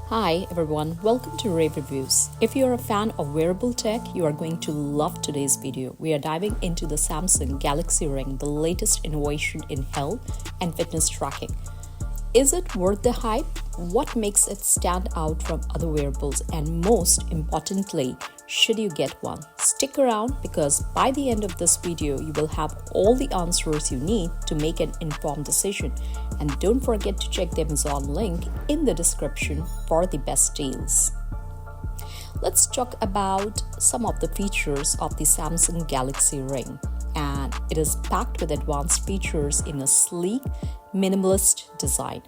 Hi everyone, welcome to Rave Reviews. If you're a fan of wearable tech, you are going to love today's video. We are diving into the Samsung Galaxy Ring, the latest innovation in health and fitness tracking. Is it worth the hype? What makes it stand out from other wearables? And most importantly, should you get one? Stick around because by the end of this video, you will have all the answers you need to make an informed decision. And don't forget to check the Amazon link in the description for the best deals. Let's talk about some of the features of the Samsung Galaxy Ring. And it is packed with advanced features in a sleek, minimalist design.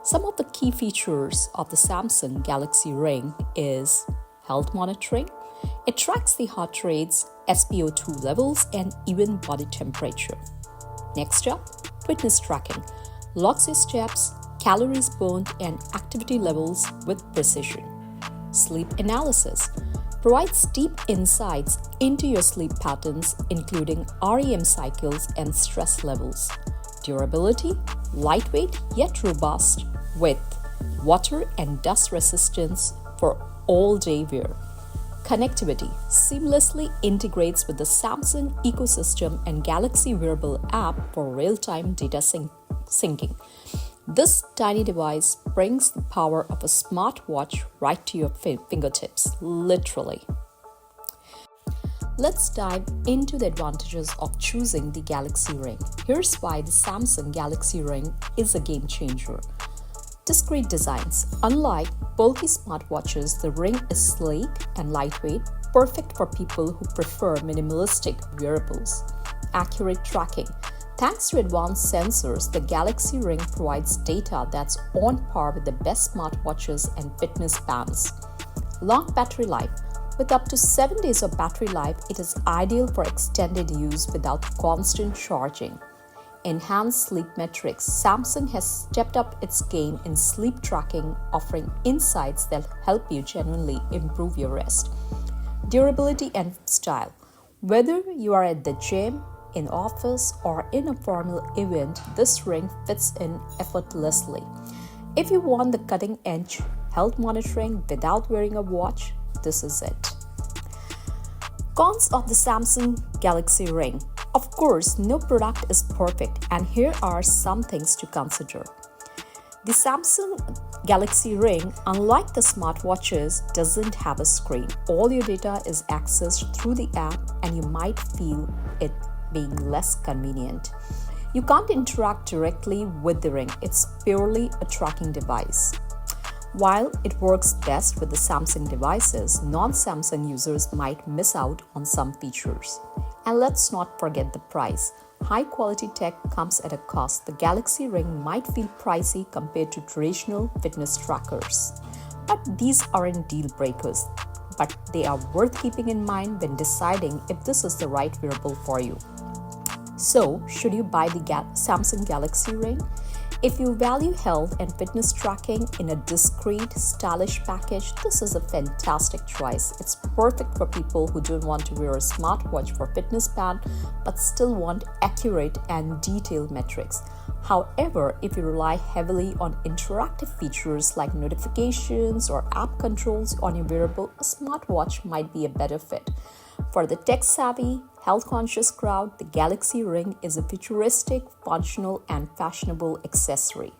Some of the key features of the Samsung Galaxy Ring is health monitoring. It tracks the heart rates, SpO2 levels, and even body temperature. Next up, fitness tracking. Logs your steps, calories burned, and activity levels with precision. Sleep analysis provides deep insights into your sleep patterns, including REM cycles and stress levels. Durability, lightweight yet robust, with water and dust resistance for all-day wear. Connectivity seamlessly integrates with the Samsung ecosystem and Galaxy Wearable app for real-time data syncing. This tiny device brings the power of a smartwatch right to your fingertips, literally. Let's dive into the advantages of choosing the Galaxy Ring. Here's why the Samsung Galaxy Ring is a game changer. Discreet designs. Unlike bulky smartwatches, the Ring is sleek and lightweight, perfect for people who prefer minimalistic wearables. Accurate tracking. Thanks to advanced sensors, the Galaxy Ring provides data that's on par with the best smartwatches and fitness bands. Long battery life. With up to 7 days of battery life, it is ideal for extended use without constant charging. Enhanced sleep metrics. Samsung has stepped up its game in sleep tracking, offering insights that help you genuinely improve your rest. Durability and style. Whether you are at the gym, in office, or in a formal event, this ring fits in effortlessly. If you want the cutting-edge health monitoring without wearing a watch, this is it. Cons of the Samsung Galaxy Ring. Of course, no product is perfect, and here are some things to consider. The Samsung Galaxy Ring, unlike the smartwatches, doesn't have a screen. All your data is accessed through the app, and you might feel it being less convenient. You can't interact directly with the ring. It's purely a tracking device. While it works best with the Samsung devices, non-Samsung users might miss out on some features. And let's not forget the price. High-quality tech comes at a cost. The Galaxy Ring might feel pricey compared to traditional fitness trackers. But these aren't deal breakers. But they are worth keeping in mind when deciding if this is the right wearable for you. So, should you buy the Samsung Galaxy Ring? If you value health and fitness tracking in a discreet, stylish package, this is a fantastic choice. It's perfect for people who don't want to wear a smartwatch for fitness band but still want accurate and detailed metrics. However, if you rely heavily on interactive features like notifications or app controls on your wearable, a smartwatch might be a better fit. For the tech-savvy, health-conscious crowd, the Galaxy Ring is a futuristic, functional, and fashionable accessory.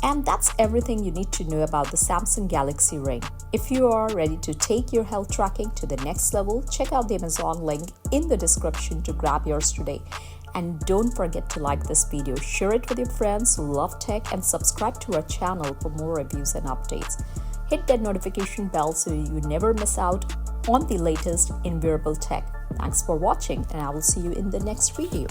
And that's everything you need to know about the Samsung Galaxy Ring. If you are ready to take your health tracking to the next level, check out the Amazon link in the description to grab yours today. And don't forget to like this video, share it with your friends who love tech, and subscribe to our channel for more reviews and updates. Hit that notification bell so you never miss out on the latest in wearable tech. Thanks for watching, and I will see you in the next video.